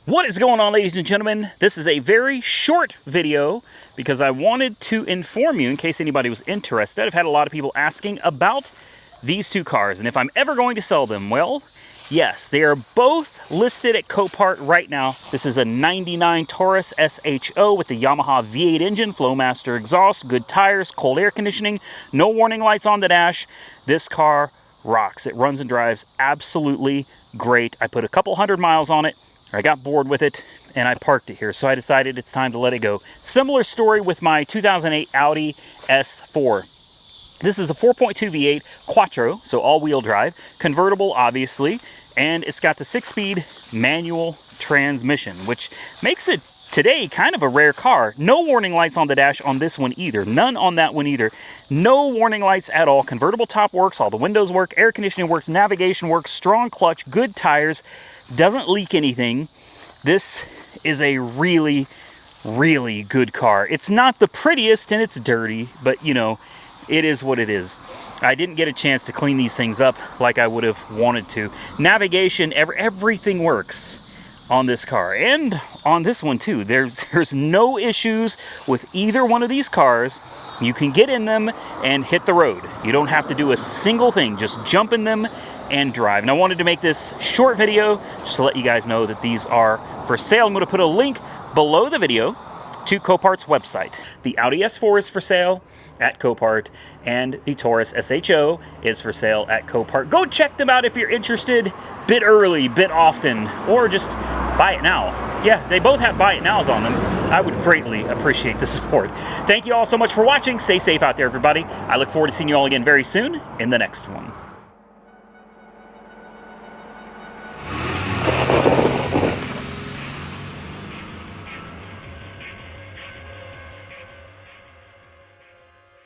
What is going on, ladies and gentlemen? This is a very short video because I wanted to inform you, in case anybody was interested. I've had a lot of people asking about these two cars and if I'm ever going to sell them. Well, yes, they are both listed at Copart right now. This is a 99 Taurus SHO with the Yamaha V8 engine, Flowmaster exhaust, good tires, cold air conditioning, no warning lights on the dash. This car rocks. It runs and drives absolutely great. I put a couple hundred miles on it. I got bored with it and I parked it here, so I decided it's time to let it go. Similar story with my 2008 Audi S4. This is a 4.2 V8 Quattro, so all-wheel drive, convertible obviously, and it's got the 6-speed manual transmission, which makes it today kind of a rare car. No warning lights on the dash on this one either. None on that one either. No warning lights at all. Convertible top works, all the windows work, air conditioning works, navigation works, strong clutch, good tires, doesn't leak anything. This is a really, really good car. It's not the prettiest and it's dirty, but you know, it is what it is. I didn't get a chance to clean these things up like I would have wanted to. Navigation, everything works on this car, and on this one too. There's no issues with either one of these cars. You can get in them and hit the road. You don't have to do a single thing, just jump in them and drive. And I wanted to make this short video just to let you guys know that these are for sale. I'm going to put a link below the video to Copart's website. The Audi S4 is for sale at Copart, and the Taurus SHO is for sale at Copart. Go check them out if you're interested. Bid early, bid often, or just buy it now. Yeah, they both have buy it nows on them. I would greatly appreciate the support. Thank you all so much for watching. Stay safe out there, everybody. I look forward to seeing you all again very soon in the next one.